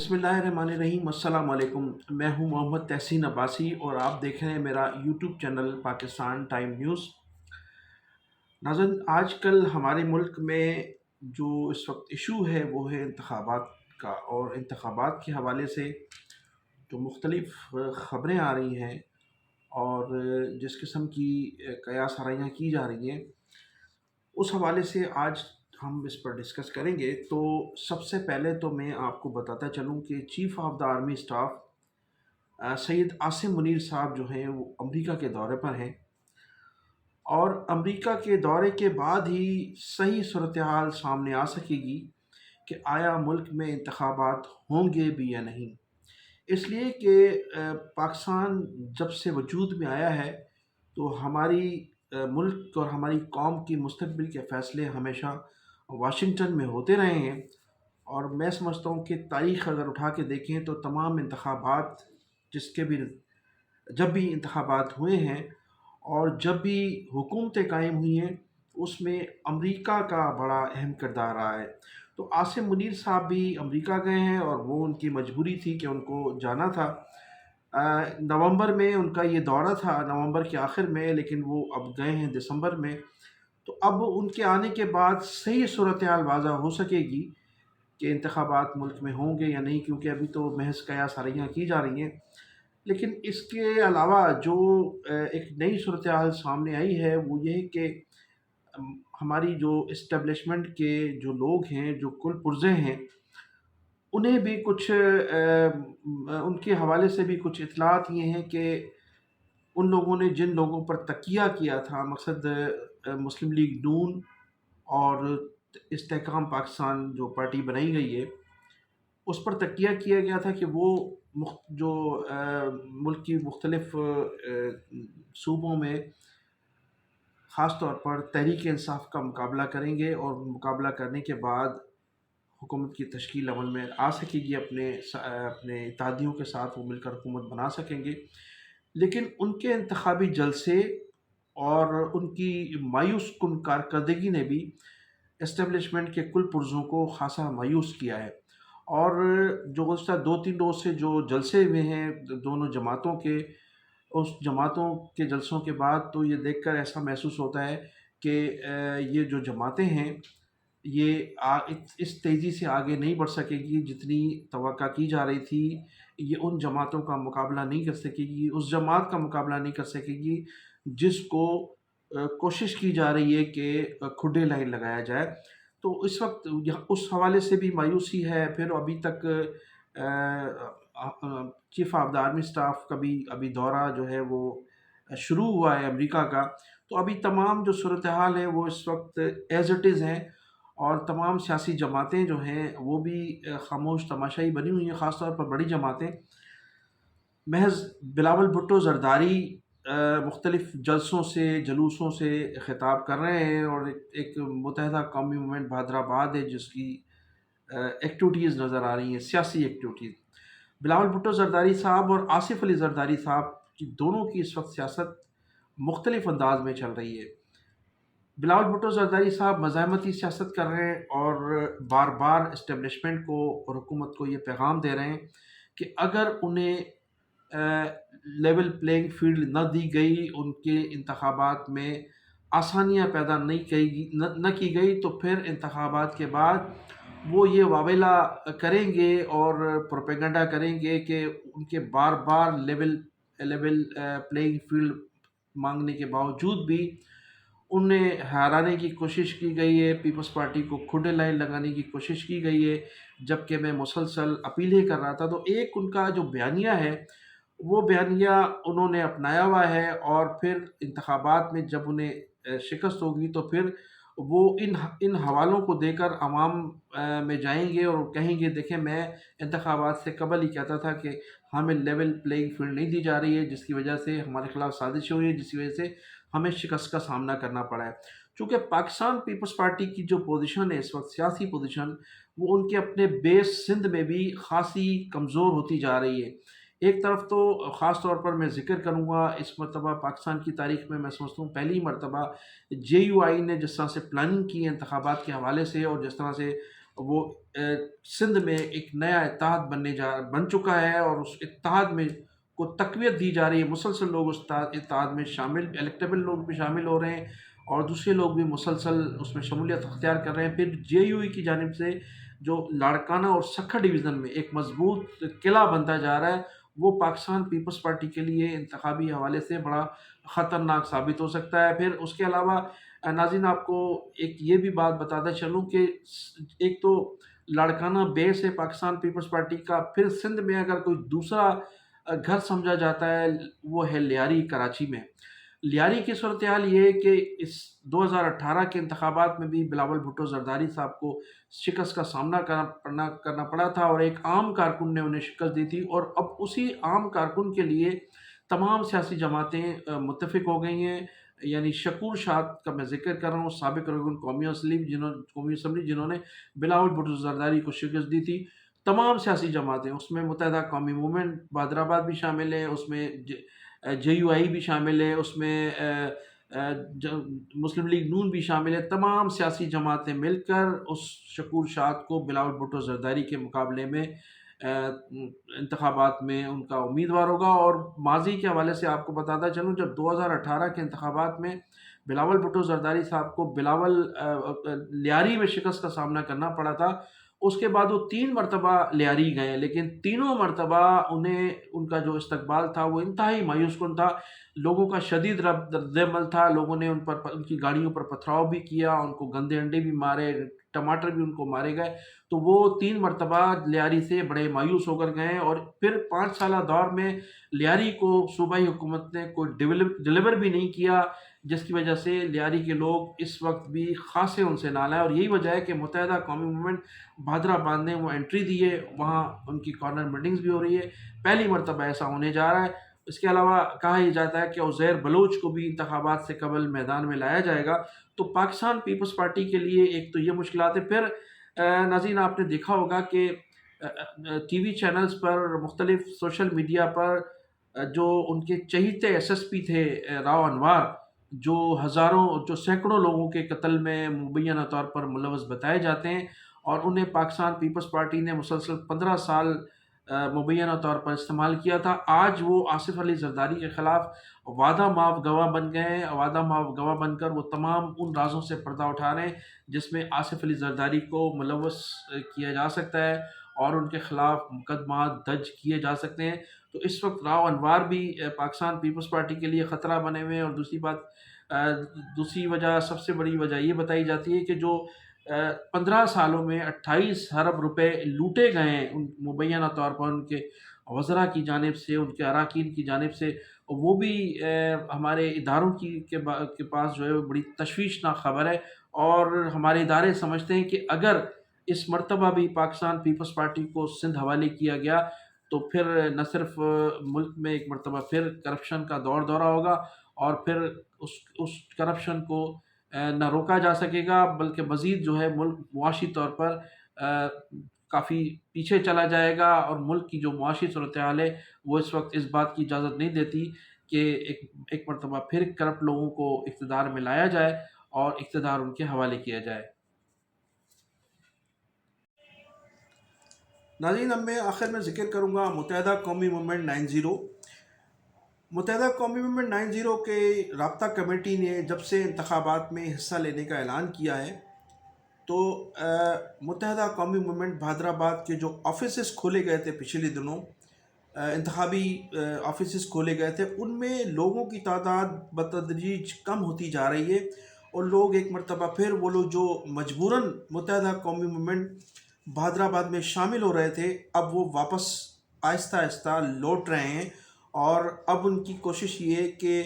بسم اللہ الرحمن الرحیم۔ السلام علیکم۔ میں ہوں محمد تحسین عباسی اور آپ دیکھ رہے ہیں میرا YouTube channel Pakistan time news. ناظرین، آج کل ہمارے ملک میں جو اس وقت ایشو ہے وہ ہے انتخابات کا، اور انتخابات کے حوالے سے جو مختلف خبریں آ رہی ہیں اور جس قسم کی قیاس آرائیاں کی جا رہی ہیں، اس حوالے سے آج ہم اس پر ڈسکس کریں گے۔ تو سب سے پہلے تو میں آپ کو بتاتا چلوں کہ chief of the army staff Syed Asim Munir صاحب جو ہیں وہ امریکہ کے دورے پر ہیں، اور امریکہ کے دورے کے بعد ہی صحیح صورتحال سامنے آ سکے گی کہ آیا ملک میں انتخابات ہوں گے بھی یا نہیں۔ اس لیے کہ پاکستان جب سے وجود میں آیا ہے تو ہماری ملک اور ہماری قوم کی مستقبل کے فیصلے ہمیشہ واشنگٹن میں ہوتے رہے ہیں، اور میں سمجھتا ہوں کہ تاریخ اگر اٹھا کے دیکھیں تو تمام انتخابات جب بھی انتخابات ہوئے ہیں اور جب بھی حکومتیں قائم ہوئی ہیں، اس میں امریکہ کا بڑا اہم کردار رہا ہے۔ تو عاصم منیر صاحب بھی امریکہ گئے ہیں اور وہ ان کی مجبوری تھی کہ ان کو جانا تھا۔ نومبر میں ان کا یہ دورہ تھا، نومبر کے آخر میں، لیکن وہ اب گئے ہیں دسمبر میں۔ تو اب ان کے آنے کے بعد صحیح صورتحال واضح ہو سکے گی کہ انتخابات ملک میں ہوں گے یا نہیں، کیونکہ ابھی تو محض قیاس آرائیاں کی جا رہی ہیں۔ لیکن اس کے علاوہ جو ایک نئی صورتحال سامنے آئی ہے وہ یہ ہے کہ ہماری جو اسٹیبلشمنٹ کے جو لوگ ہیں، جو کل پرزے ہیں، انہیں بھی کچھ ان کے حوالے سے بھی کچھ اطلاعات یہ ہیں کہ ان لوگوں نے جن لوگوں پر تکیہ کیا تھا، مقصد مسلم لیگ نون اور استحکام پاکستان جو پارٹی بنائی گئی ہے، اس پر تکیہ کیا گیا تھا کہ وہ جو ملک کی مختلف صوبوں میں خاص طور پر تحریک انصاف کا مقابلہ کریں گے، اور مقابلہ کرنے کے بعد حکومت کی تشکیل عمل میں آ سکے گی، اپنے اتحادیوں کے ساتھ وہ مل کر حکومت بنا سکیں گے۔ لیکن ان کے انتخابی جلسے اور ان کی مایوس کن کارکردگی نے بھی اسٹیبلشمنٹ کے کل پرزوں کو خاصا مایوس کیا ہے، اور جو گزشتہ 2-3 روز سے جو جلسے ہوئے ہیں دونوں جماعتوں کے، اس جماعتوں کے جلسوں کے بعد تو یہ دیکھ کر ایسا محسوس ہوتا ہے کہ یہ جو جماعتیں ہیں یہ اس تیزی سے آگے نہیں بڑھ سکے گی جتنی توقع کی جا رہی تھی۔ یہ ان جماعتوں کا مقابلہ نہیں کر سکے گی، اس جماعت کا مقابلہ نہیں کر سکے گی جس کو کوشش کی جا رہی ہے کہ کھڈے لائن لگایا جائے۔ تو اس وقت اس حوالے سے بھی مایوسی ہے۔ پھر ابھی تک chief of the army staff کا بھی ابھی دورہ جو ہے وہ شروع ہوا ہے امریکہ کا، تو ابھی تمام جو صورتحال ہے وہ اس وقت ایز اٹ از ہیں، اور تمام سیاسی جماعتیں جو ہیں وہ بھی خاموش تماشائی بنی ہوئی ہیں، خاص طور پر بڑی جماعتیں۔ محض بلاول بھٹو زرداری مختلف جلسوں سے جلوسوں سے خطاب کر رہے ہیں، اور ایک متحدہ قومی موومنٹ بہادرآباد ہے جس کی ایکٹیویٹیز نظر آ رہی ہیں، سیاسی ایکٹیویٹیز۔ بلاول بھٹو زرداری صاحب اور آصف علی زرداری صاحب کی دونوں کی اس وقت سیاست مختلف انداز میں چل رہی ہے۔ بلاول بھٹو زرداری صاحب مزاحمتی سیاست کر رہے ہیں اور بار بار اسٹیبلشمنٹ کو اور حکومت کو یہ پیغام دے رہے ہیں کہ اگر انہیں لیول پلینگ فیلڈ نہ دی گئی، ان کے انتخابات میں آسانیاں پیدا نہ کی گئی، تو پھر انتخابات کے بعد وہ یہ واویلا کریں گے اور پروپیگنڈا کریں گے کہ ان کے بار بار لیول پلینگ فیلڈ مانگنے کے باوجود بھی انہیں ہرانے کی کوشش کی گئی ہے، پیپلز پارٹی کو کھڈے لائن لگانے کی کوشش کی گئی ہے، جبکہ میں مسلسل اپیلیں کر رہا تھا۔ تو ایک ان کا جو بیانیہ ہے وہ بیانیہ انہوں نے اپنایا ہوا ہے، اور پھر انتخابات میں جب انہیں شکست ہوگی تو پھر وہ ان حوالوں کو دے کر عوام میں جائیں گے اور کہیں گے دیکھیں میں انتخابات سے قبل ہی کہتا تھا کہ ہمیں لیول پلینگ فیلڈ نہیں دی جا رہی ہے، جس کی وجہ سے ہمارے خلاف سازش ہوئی ہے، جس کی وجہ سے ہمیں شکست کا سامنا کرنا پڑا ہے۔ چونکہ پاکستان پیپلز پارٹی کی جو پوزیشن ہے اس وقت، سیاسی پوزیشن، وہ ان کے اپنے بیس سندھ میں بھی خاصی کمزور ہوتی جا رہی ہے۔ ایک طرف تو خاص طور پر میں ذکر کروں گا، اس مرتبہ پاکستان کی تاریخ میں سمجھتا ہوں پہلی مرتبہ جے یو آئی نے جس طرح سے پلاننگ کی ہے انتخابات کے حوالے سے، اور جس طرح سے وہ سندھ میں ایک نیا اتحاد بن چکا ہے، اور اس اتحاد میں کو تقویت دی جا رہی ہے۔ مسلسل لوگ اس اتحاد میں شامل، الیکٹیبل لوگ بھی شامل ہو رہے ہیں، اور دوسرے لوگ بھی مسلسل اس میں شمولیت اختیار کر رہے ہیں۔ پھر جے یو ای کی جانب سے جو لاڑکانہ اور سکھا ڈویژن میں ایک مضبوط قلعہ بنتا جا رہا ہے، وہ پاکستان پیپلز پارٹی کے لیے انتخابی حوالے سے بڑا خطرناک ثابت ہو سکتا ہے۔ پھر اس کے علاوہ ناظرین، آپ کو ایک یہ بھی بات بتاتا چلوں کہ ایک تو لاڑکانہ بیس ہے پاکستان پیپلز پارٹی کا، پھر سندھ میں اگر کوئی دوسرا گھر سمجھا جاتا ہے وہ ہے لیاری کراچی میں۔ لیاری کی صورتحال یہ ہے کہ اس 2018 کے انتخابات میں بھی بلاول بھٹو زرداری صاحب کو شکست کا سامنا کرنا پڑا تھا، اور ایک عام کارکن نے انہیں شکست دی تھی، اور اب اسی عام کارکن کے لیے تمام سیاسی جماعتیں متفق ہو گئی ہیں۔ یعنی شکور شاہ کا میں ذکر کر رہا ہوں، سابق رکن قومی اسمبلی جنہوں نے بلاول بھٹو زرداری کو شکست دی تھی۔ تمام سیاسی جماعتیں، اس میں متحدہ قومی موومنٹ بہادرآباد بھی شامل ہے، اس میں جے یو آئی بھی شامل ہے، اس میں مسلم لیگ نون بھی شامل ہے۔ تمام سیاسی جماعتیں مل کر اس شکور شاہ کو بلاول بھٹو زرداری کے مقابلے میں انتخابات میں ان کا امیدوار ہوگا۔ اور ماضی کے حوالے سے آپ کو بتاتا چلوں، جب 2018 کے انتخابات میں بلاول بھٹو زرداری صاحب کو لیاری میں شکست کا سامنا کرنا پڑا تھا، اس کے بعد وہ 3 مرتبہ لیاری گئے، لیکن تینوں مرتبہ انہیں ان کا جو استقبال تھا وہ انتہائی مایوس کن تھا۔ لوگوں کا شدید رد عمل تھا، لوگوں نے ان کی گاڑیوں پر پتھراؤ بھی کیا، ان کو گندے انڈے بھی مارے، ٹماٹر بھی ان کو مارے گئے۔ تو وہ 3 مرتبہ لیاری سے بڑے مایوس ہو کر گئے، اور پھر 5 سالہ دور میں لیاری کو صوبائی حکومت نے کوئی ڈیلیور بھی نہیں کیا، جس کی وجہ سے لیاری کے لوگ اس وقت بھی خاصے ان سے نالاں ہیں۔ اور یہی وجہ ہے کہ متحدہ قومی موومنٹ بہادرآباد نے وہ انٹری دی ہے، وہاں ان کی کارنر میٹنگز بھی ہو رہی ہے، پہلی مرتبہ ایسا ہونے جا رہا ہے۔ اس کے علاوہ کہا یہ جاتا ہے کہ عزیر بلوچ کو بھی انتخابات سے قبل میدان میں لایا جائے گا۔ تو پاکستان پیپلز پارٹی کے لیے ایک تو یہ مشکلات ہے۔ پھر ناظرین، آپ نے دیکھا ہوگا کہ ٹی وی چینلز پر، مختلف سوشل میڈیا پر جو ان کے چہیتے ایس ایس پی تھے راؤ انوار، جو سینکڑوں لوگوں کے قتل میں مبینہ طور پر ملوث بتائے جاتے ہیں، اور انہیں پاکستان پیپلز پارٹی نے مسلسل 15 سال مبینہ طور پر استعمال کیا تھا، آج وہ آصف علی زرداری کے خلاف وعدہ معاف گواہ بن گئے ہیں۔ وعدہ معاف گواہ بن کر وہ تمام ان رازوں سے پردہ اٹھا رہے ہیں جس میں آصف علی زرداری کو ملوث کیا جا سکتا ہے، اور ان کے خلاف مقدمات درج کیے جا سکتے ہیں۔ تو اس وقت راؤ انوار بھی پاکستان پیپلز پارٹی کے لیے خطرہ بنے ہوئے ہیں۔ اور دوسری وجہ، سب سے بڑی وجہ یہ بتائی جاتی ہے کہ جو 15 سالوں میں 28 ارب روپے لوٹے گئے ہیں مبینہ طور پر ان کے وزراء کی جانب سے، ان کے اراکین کی جانب سے، وہ بھی ہمارے اداروں کے پاس جو ہے وہ بڑی تشویشناک خبر ہے۔ اور ہمارے ادارے سمجھتے ہیں کہ اگر اس مرتبہ بھی پاکستان پیپلز پارٹی کو سندھ حوالے کیا گیا تو پھر نہ صرف ملک میں ایک مرتبہ پھر کرپشن کا دورہ ہوگا، اور پھر اس کرپشن کو نہ روکا جا سکے گا، بلکہ مزید جو ہے ملک معاشی طور پر کافی پیچھے چلا جائے گا۔ اور ملک کی جو معاشی صورتحال ہے وہ اس وقت اس بات کی اجازت نہیں دیتی کہ ایک مرتبہ پھر کرپٹ لوگوں کو اقتدار میں لایا جائے اور اقتدار ان کے حوالے کیا جائے۔ ناظرین، اب میں آخر میں ذکر کروں گا متحدہ قومی موومنٹ 90۔ متحدہ قومی موومنٹ 90 کے رابطہ کمیٹی نے جب سے انتخابات میں حصہ لینے کا اعلان کیا ہے، تو متحدہ قومی موومنٹ بہادرآباد کے جو آفیسز کھولے گئے تھے پچھلے دنوں، انتخابی آفیسز کھولے گئے تھے، ان میں لوگوں کی تعداد بتدریج کم ہوتی جا رہی ہے، اور لوگ ایک مرتبہ پھر وہ لوگ جو مجبوراً متحدہ قومی موومنٹ بہادرآباد میں شامل ہو رہے تھے، اب وہ واپس آہستہ آہستہ لوٹ رہے ہیں۔ اور اب ان کی کوشش یہ ہے کہ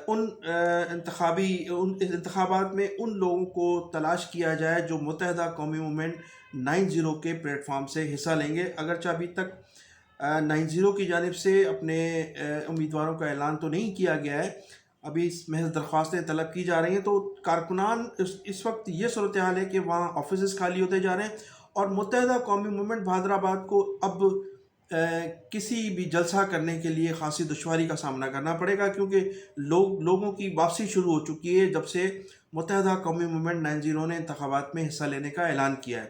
ان انتخابات میں ان لوگوں کو تلاش کیا جائے جو متحدہ قومی موومنٹ 90 کے پلیٹ فارم سے حصہ لیں گے۔ اگرچہ ابھی تک 90 کی جانب سے اپنے امیدواروں کا اعلان تو نہیں کیا گیا ہے، ابھی محض درخواستیں طلب کی جا رہی ہیں، تو کارکنان اس وقت یہ صورتحال ہے کہ وہاں آفیسز خالی ہوتے جا رہے ہیں، اور متحدہ قومی موومنٹ بہادرآباد کو اب کسی بھی جلسہ کرنے کے لیے خاصی دشواری کا سامنا کرنا پڑے گا، کیونکہ لوگوں کی واپسی شروع ہو چکی ہے جب سے متحدہ قومی موومنٹ 90 نے انتخابات میں حصہ لینے کا اعلان کیا ہے۔